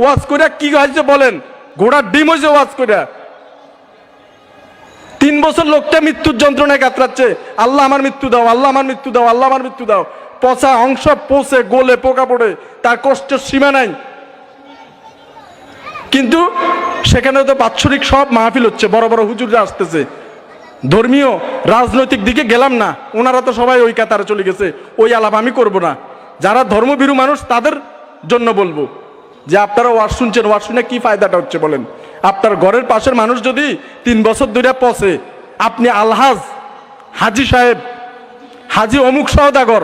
ওয়াজ করে কি হয়েছে বলেন? ঘোড়ার ডিম হয়েছে ওয়াজ করে। 3 বছর লোকটা মৃত্যুর যন্ত্রণায় কাতরাচ্ছে, আল্লাহ আমার মৃত্যু দাও, আল্লাহ আমার মৃত্যু দাও, আল্লাহ আমার মৃত্যু দাও। পচা অংশ পচে গলে পোকা পড়ে, তার কষ্টের সীমা নাই। কিন্তু সেখানে তো বাৎসরিক সব মাহফিল হচ্ছে, বড় বড় হুজুররা আসতেছে। ধর্মীয় রাজনৈতিক দিকে গেলাম না, ওনারা তো সবাই ওই কাতারে চলে গেছে, ওই আলাপ আমি করব না। যারা ধর্মভীরু মানুষ তাদের জন্য বলবো যে আপনারা ওয়াজ শুনছেন, ওয়াজ শুনে কি ফায়দাটা হচ্ছে বলেন? আপনার ঘরের পাশের মানুষ যদি 3 বছর ধরে পচে, আপনি আলহাজ হাজি সাহেব, হাজি অমুক সওদাগর,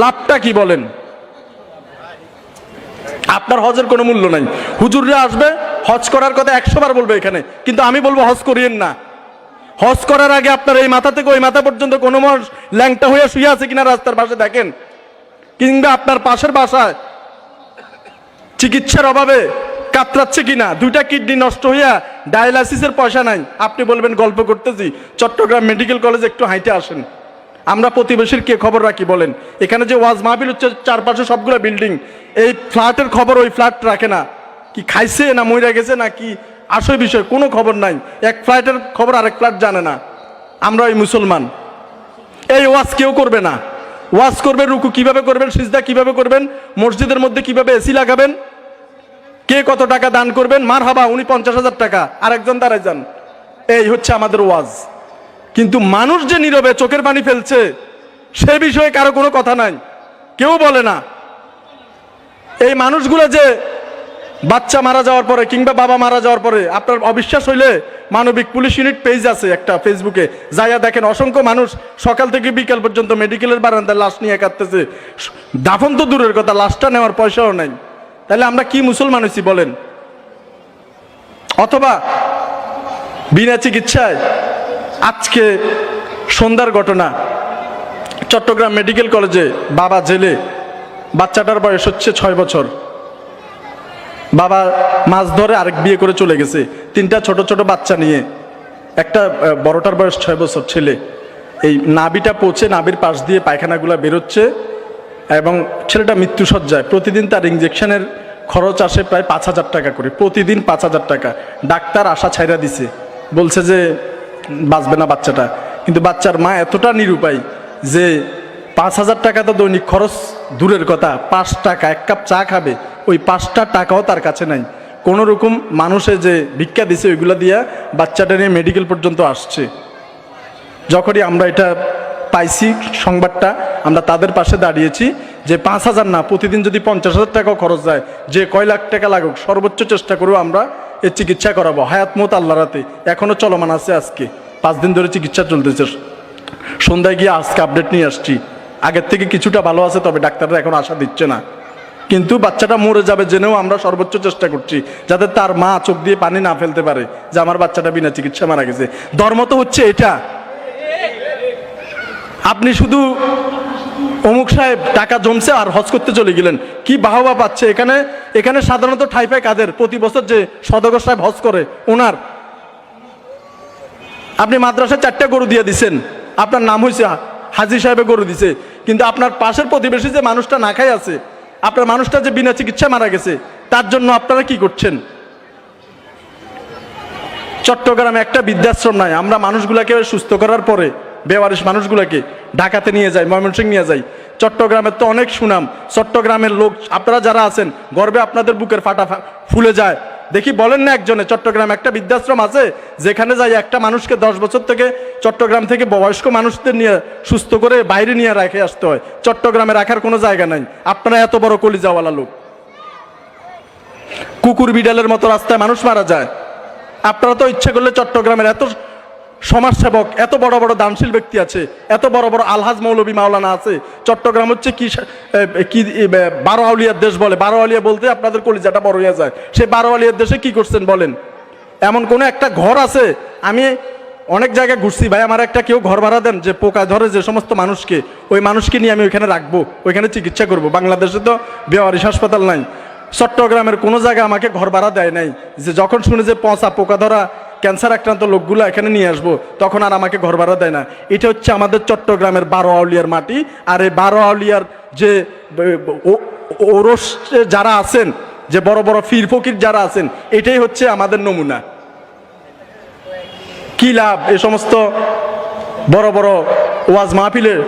লাভটা কি বলেন? আপনার হজের কোনো মূল্য নাই। হুজুররা আসবে, হজ করার কথা 100 বার বলবে এখানে, কিন্তু আমি বলবো হজ করিয়েন না। হজ করার আগে আপনার এই মাথা থেকে ওই মাথা পর্যন্ত কোনো মানুষ ল্যাংটা হয়ে শুয়ে আছে কিনা রাস্তার পাশে দেখেন, কিংবা আপনার পাশের বাসায় চিকিৎসার অভাবে কাতরাচ্ছে কিনা, 2টা কিডনি নষ্ট হইয়া ডায়ালাইসিসের পয়সা নাই। আপনি বলবেন গল্প করতেছি, চট্টগ্রাম মেডিকেল কলেজে একটু হাইটে আসেন, আমরা প্রতিবেশীর কে খবর রাখি বলেন? এখানে যে ওয়াজ মাহফিল হচ্ছে, চারপাশে সবগুলো বিল্ডিং, এই ফ্ল্যাটের খবর ওই ফ্ল্যাট রাখে না, কি খাইছে না মইরা গেছে না কি আসল বিষয় কোনো খবর নাই। এক ফ্ল্যাটের খবর আরেক ফ্ল্যাট জানে না। আমরা ওই মুসলমান, এই ওয়াজ কেউ করবে না। ওয়াজ করবে রুকু কিভাবে করবেন, সিজদা কিভাবে করবেন, মসজিদের মধ্যে কিভাবে এসি লাগাবেন, কে কত টাকা দান করবেন, মার হাবা উনি 50,000 টাকা, আরেকজন দাঁড়ায় যান, এই হচ্ছে আমাদের ওয়াজ। কিন্তু মানুষ যে নীরবে চোখের পানি ফেলছে সে বিষয়ে কারো কোনো কথা নাই, কেউ বলে না। এই মানুষগুলো যে বাচ্চা মারা যাওয়ার পরে কিংবা বাবা মারা যাওয়ার পরে, আপনার অবিশ্বাস হইলে মানবিক পুলিশ ইউনিট পেজ আছে একটা ফেসবুকে, যাইয়া দেখেন অসংখ্য মানুষ সকাল থেকে বিকাল পর্যন্ত মেডিকেলের বারান্দায় লাশ নিয়ে কাটতেছে। দাফন তো দূরের কথা, লাশটা নেওয়ার পয়সাও নাই। তাহলে আমরা কি মুসলমান হইছি বলেন? অথবা বিনা চিকিৎসায় আজকে সন্ধ্যার ঘটনা, চট্টগ্রাম মেডিকেল কলেজে বাবা জেলে, বাচ্চাটার বয়স হচ্ছে 6 বছর। বাবা মাছ ধরে আরেক বিয়ে করে চলে গেছে, 3টা ছোট ছোট বাচ্চা নিয়ে। একটা বড়টার বয়স 6 বছর ছেলে, এই নাভিটা পচে নাভির পাশ দিয়ে পায়খানাগুলো বেরোচ্ছে এবং ছেলেটা মৃত্যুসজ্জায়। প্রতিদিন তার ইঞ্জেকশনের খরচ আসে প্রায় 5,000 টাকা করে, প্রতিদিন 5,000 টাকা। ডাক্তার আশা ছাইরা দিছে, বলছে যে বাঁচবে না বাচ্চাটা। কিন্তু বাচ্চার মা এতটা নিরুপায় যে 5,000 টাকা তো দৈনিক খরচ দূরের কথা, 5 টাকা 1 কাপ চা খাবে, ওই 5টা টাকাও তার কাছে নাই। কোনো রকম মানুষে যে ভিক্ষা দিছে ওইগুলা দিয়া বাচ্চাটা নিয়ে মেডিকেল পর্যন্ত আসছে। যখনই আমরা এটা পাইছি সংবাদটা, আমরা তাদের পাশে দাঁড়িয়েছি যে 5,000 না, প্রতিদিন যদি 50,000 টাকাও খরচ যায়, যে কয় লাখ টাকা লাগুক, সর্বোচ্চ চেষ্টা করবো আমরা এর চিকিৎসা করাবো। হায়াত মত আল্লাহ রাতে, এখনও চলমান আছে। আজকে 5 দিন ধরে চিকিৎসা চলতেছে। সন্ধ্যায় গিয়ে আজকে আপডেট নিয়ে আসছি, আগের থেকে কিছুটা ভালো আছে, তবে ডাক্তাররা এখন আশা দিচ্ছে না। কিন্তু বাচ্চাটা মরে যাবে জেনেও আমরা সর্বোচ্চ চেষ্টা করছি যাতে তার মা চোখ দিয়ে পানি না ফেলতে পারে যে আমার বাচ্চাটা বিনা চিকিৎসা মারা গেছে। ধর্ম তো হচ্ছে এটা। আপনি শুধু অমুক সাহেব টাকা জমছে আর হজ করতে চলে গেলেন, কি বাহবা পাচ্ছে এখানে। এখানে সাধারণত ঠাই পায় কাদের? প্রতি বছর যে সদাগর সাহেব হজ করে ওনার। আপনি মাদ্রাসায় 4টা গরু দিয়ে দিচ্ছেন, আপনার নাম হয়েছে হাজি সাহেবে গরু দিছে, কিন্তু আপনার পাশের প্রতিবেশী যে মানুষটা না খাই আছে, আপনার মানুষটা যে বিনা চিকিৎসা মারা গেছে, তার জন্য আপনারা কি করছেন? চট্টগ্রামে একটা বৃদ্ধাশ্রম নাই। আমরা মানুষগুলাকে সুস্থ করার পরে বেওয়ারিশ মানুষগুলোকে ঢাকাতে নিয়ে যাই, ময়মনসিংহ নিয়ে যাই। চট্টগ্রামের তো অনেক সুনাম, চট্টগ্রামের লোক আপনারা যারা আছেন গর্বে আপনাদের বুকের ফাটা ফুলে যায়। দেখি বলেন না একজনে চট্টগ্রামে একটা বৃদ্ধাশ্রম আছে যেখানে যাই একটা মানুষকে 10 বছর থেকে চট্টগ্রাম থেকে বয়স্ক মানুষদের নিয়ে সুস্থ করে বাইরে নিয়ে রেখে আসতে হয়। চট্টগ্রামে রাখার কোনো জায়গা নাই। আপনারা এত বড় কলিজাওয়ালা লোক, কুকুর বিড়ালের মতো রাস্তায় মানুষ মারা যায়। আপনারা তো ইচ্ছে করলে চট্টগ্রামের এত সমাজসেবক, এত বড় বড় দানশীল ব্যক্তি আছে, এত বড় বড় আলহাজ মৌলবী মাওলানা আছে। চট্টগ্রাম হচ্ছে কি 12 আউলিয়ার দেশ বলে। 12 আউলিয়া বলতে আপনাদের কলিজাটা বড় হয়ে যায়। সেই 12 আউলিয়ার দেশে কি করছেন বলেন? এমন কোনো একটা ঘর আছে? আমি অনেক জায়গায় ঘুরছি ভাই, আমার একটা কেউ ঘর ভাড়া দেন যে পোকা ধরে যে সমস্ত মানুষকে, ওই মানুষকে নিয়ে আমি ওইখানে রাখবো, ওইখানে চিকিৎসা করব। বাংলাদেশে তো বেওয়ারিশ হাসপাতাল নাই। চট্টগ্রামের কোনো জায়গায় আমাকে ঘর ভাড়া দেয় নাই, যে যখন শুনে যে পচা পোকা ধরা ক্যান্সার আক্রান্ত লোকগুলো এখানে নিয়ে আসবো তখন আর আমাকে ঘর ভাড়া দেয় না। এটা হচ্ছে আমাদের চট্টগ্রামের 12 আউলিয়ার মাটি। আর এই 12 আউলিয়ার যে ওরস যারা আছেন, যে বড় বড় পীর ফকির যারা আছেন, এটাই হচ্ছে আমাদের নমুনা। কি লাভ এই সমস্ত বড় বড় ওয়াজ মাহফিলের?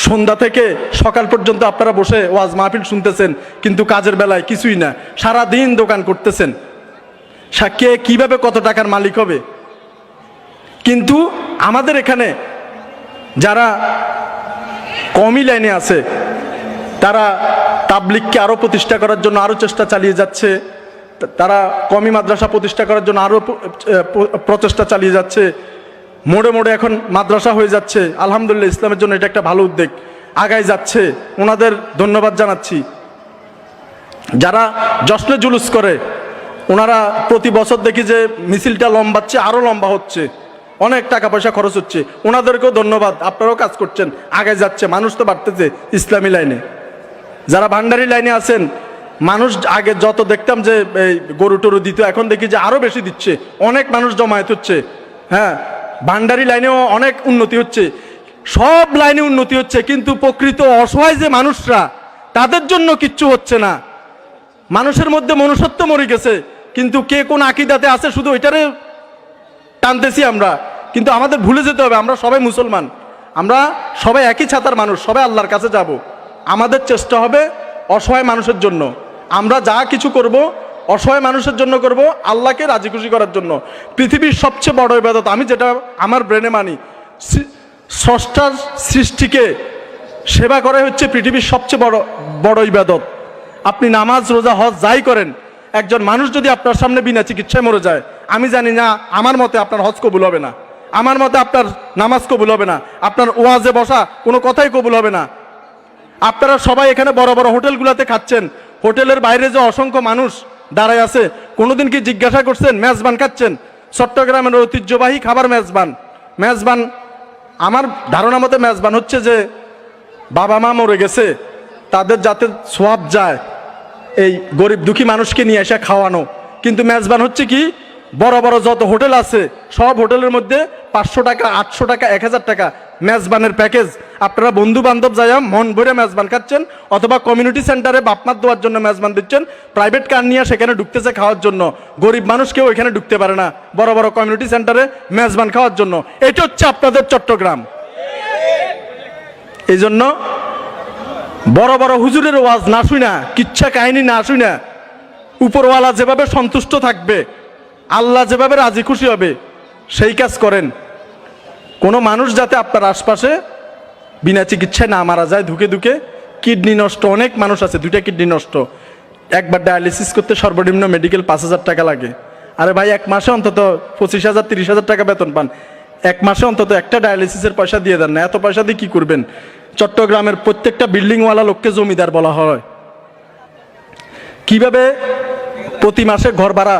সন্ধ্যা থেকে সকাল পর্যন্ত আপনারা বসে ওয়াজ মাহফিল শুনতেছেন, কিন্তু কাজের বেলায় কিছুই না, সারা দিন দোকান করতেছেন। কে কিভাবে কত টাকার মালিক হবে? কিন্তু আমাদের এখানে যারা কমই লাইনে আছে, তারা তাবলিগকে আরও প্রতিষ্ঠা করার জন্য আরও চেষ্টা চালিয়ে যাচ্ছে, তারা কমি মাদ্রাসা প্রতিষ্ঠা করার জন্য আরও প্রচেষ্টা চালিয়ে যাচ্ছে। মোড়ে মোড়ে এখন মাদ্রাসা হয়ে যাচ্ছে। আলহামদুলিল্লাহ, ইসলামের জন্য এটা একটা ভালো উদ্যোগ, আগায় যাচ্ছে, ওনাদের ধন্যবাদ জানাচ্ছি। যারা জশ্নে জুলুস করে, ওনারা প্রতি বছর দেখি যে মিছিলটা লম্বাচ্ছে, আরও লম্বা হচ্ছে, অনেক টাকা পয়সা খরচ হচ্ছে, ওনাদেরকেও ধন্যবাদ। আপনারাও কাজ করছেন, আগায় যাচ্ছে, মানুষ তো বাড়তেছে ইসলামী লাইনে। যারা ভান্ডারি লাইনে আছেন, মানুষ আগে যত দেখতাম যে গরু টরু দিত, এখন দেখি যে আরও বেশি দিচ্ছে, অনেক মানুষ জমায়েত হচ্ছে। হ্যাঁ, ভান্ডারি লাইনেও অনেক উন্নতি হচ্ছে, সব লাইনে উন্নতি হচ্ছে, কিন্তু প্রকৃত অসহায় যে মানুষরা, তাদের জন্য কিচ্ছু হচ্ছে না। মানুষের মধ্যে মনুষ্যত্ব মরে গেছে, কিন্তু কে কোন আকীদাতে আছে শুধু ওইটারে টানতেছি আমরা। কিন্তু আমাদের ভুলে যেতে হবে, আমরা সবাই মুসলমান, আমরা সবাই একই ছাতার মানুষ, সবাই আল্লাহর কাছে যাব। আমাদের চেষ্টা হবে অসহায় মানুষের জন্য। আমরা যা কিছু করব অসহায় মানুষের জন্য করব, আল্লাহকে রাজি খুশি করার জন্য। পৃথিবীর সবচেয়ে বড় ইবাদত, আমি যেটা আমার ব্রেনে মানি, স্রষ্টার সৃষ্টিকে সেবা করা হচ্ছে পৃথিবীর সবচেয়ে বড় ইবাদত। আপনি নামাজ রোজা হজ যাই করেন, একজন মানুষ যদি আপনার সামনে বিনা চিকিৎসায় মরে যায়, আমি জানি না, আমার মতে আপনার হজ কবুল হবে না, আমার মতে আপনার নামাজ কবুল হবে না, আপনার ওয়াজে বসা কোনো কথাই কবুল হবে না। আপনারা সবাই এখানে বড় বড় হোটেলগুলোতে খাচ্ছেন, হোটেলের বাইরে যে অসংখ্য মানুষ দাঁড়ায় আছে, কোনোদিন কি জিজ্ঞাসা করছেন মেজবান খাচ্ছেন? চট্টগ্রামের ঐতিহ্যবাহী খাবার মেজবান। আমার ধারণা মতে মেজবান হচ্ছে যে বাবা মা মরে গেছে, তাদের যাতে সোয়াব যায়, এই গরিব দুঃখী মানুষকে নিয়ে এসে খাওয়ানো। কিন্তু মেজবান হচ্ছে কি, বড় বড় যত হোটেল আছে সব হোটেলের মধ্যে 500 টাকা, 800 টাকা, 1000 টাকা মেজবানের প্যাকেজ। আপনারা বন্ধু বান্ধব যায় মন ভরে মেজবান খাচ্ছেন, অথবা কমিউনিটি সেন্টারে বাপমাত দেওয়ার জন্য মেজবান দিচ্ছেন, প্রাইভেট কার নিয়ে সেখানে ঢুকতেছে খাওয়ার জন্য। গরিব মানুষ কেউ এখানে ঢুকতে পারে না বড় বড় কমিউনিটি সেন্টারে মেজবান খাওয়ার জন্য। এটা হচ্ছে আপনাদের চট্টগ্রাম। এই জন্য বড় বড় হুজুরের ওয়াজ না শুনা, কিচ্ছা কাহিনী না শুনা, উপরওয়ালা যেভাবে সন্তুষ্ট থাকবে, আল্লাহ যেভাবে রাজি খুশি হবে, সেই কাজ করেন। কোনো মানুষ যাতে আপনার আশপাশে বিনা চিকিৎসায় না মারা যায় ধুকে ধুকে। কিডনি নষ্ট, অনেক মানুষ আছে 2টা কিডনি নষ্ট, একবার ডায়ালিসিস করতে সর্বনিম্ন মেডিকেল 5000 টাকা লাগে। আরে ভাই, এক মাসে অন্তত 25,000 30,000 টাকা বেতন পান, এক মাসে অন্তত একটা ডায়ালিসিসের পয়সা দিয়ে দেন না। এত পয়সা দিয়ে কি করবেন? চট্টগ্রামের প্রত্যেকটা বিল্ডিংওয়ালা লোককে জমিদার বলা হয়। কিভাবে প্রতি মাসে ঘর ভাড়া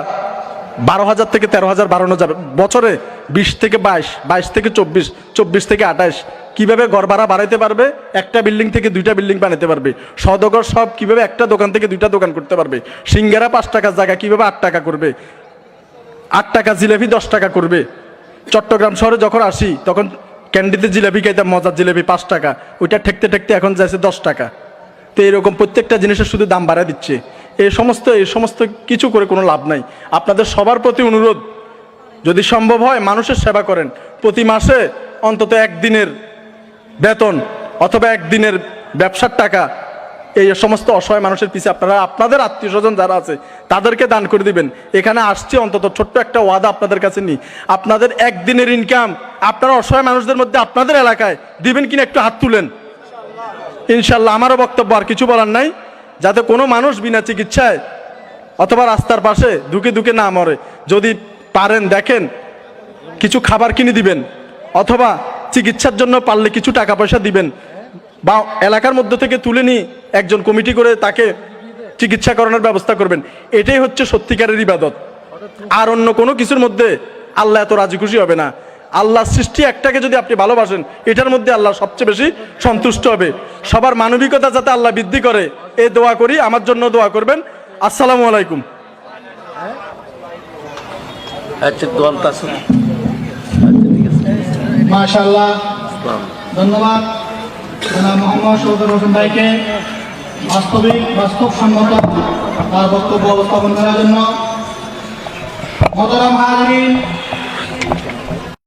12,000 থেকে 13,000 বাড়ানো যাবে, বছরে 20 থেকে 22, 22 থেকে 24, 24 থেকে 28, কিভাবে ঘর ভাড়া বাড়াইতে পারবে? একটা বিল্ডিং থেকে 2টা বিল্ডিং বানাতে পারবে। সদগর সব কিভাবে একটা দোকান থেকে 2টা দোকান করতে পারবে। সিঙ্গারা 5 টাকার জায়গা কিভাবে 8 টাকা করবে, 8 টাকা জিলাপি 10 টাকা করবে। চট্টগ্রাম শহরে যখন আসি তখন ক্যান্ডিতে জিলাপি খাইতাম, মজার জিলাপি 5 টাকা, ওইটা ঠেকতে ঠেকতে এখন যাচ্ছে 10 টাকা। তো এরকম প্রত্যেকটা জিনিসের শুধু দাম বাড়ায় দিচ্ছে। এই সমস্ত কিছু করে কোনো লাভ নাই। আপনাদের সবার প্রতি অনুরোধ, যদি সম্ভব হয় মানুষের সেবা করেন। প্রতি মাসে অন্তত একদিনের বেতন অথবা একদিনের ব্যবসার টাকা এই সমস্ত অসহায় মানুষের পিছিয়ে আপনারা আপনাদের আত্মীয় স্বজন যারা আছে তাদেরকে দান করে দিবেন। এখানে আসছে অন্তত ছোট্ট একটা ওয়াদা আপনাদের কাছে নিই, আপনাদের একদিনের ইনকাম আপনারা অসহায় মানুষদের মধ্যে আপনাদের এলাকায় দিবেন কিনা একটু হাত তুলেন ইনশাল্লাহ। আমারও বক্তব্য, আর কিছু বলার নাই, যাতে কোনো মানুষ বিনা চিকিৎসায় অথবা রাস্তার পাশে ধুকে ধুকে না মরে। যদি পারেন দেখেন কিছু খাবার কিনে দিবেন, অথবা চিকিৎসার জন্য পারলে কিছু টাকা পয়সা দিবেন, বা এলাকার মধ্যে থেকে তুলে নিয়ে একজন কমিটি করে তাকে চিকিৎসা করানোর ব্যবস্থা করবেন। এটাই হচ্ছে সত্যিকারের ইবাদত। আর অন্য কোনো কিছুর মধ্যে আল্লাহ এত রাজি খুশি হবে না। আল্লাহ সৃষ্টি একটাকে যদি আপনি ভালোবাসেন, এটার মধ্যে আল্লাহ সবচেয়ে বেশি সন্তুষ্ট হবে। সবার মানবিকতা যাতে আল্লাহ বৃদ্ধি করে এই দোয়া করি, আমার জন্য দোয়া করবেন। আসসালামু আলাইকুম। মাশাআল্লাহ, ধন্যবাদ জনাব মোহাম্মদ সৌদুর হোসেন ভাইকে। বাস্তবসম্মত তার বক্তব্য উপস্থাপন করার জন্য মোহতারাম হাজিরিন,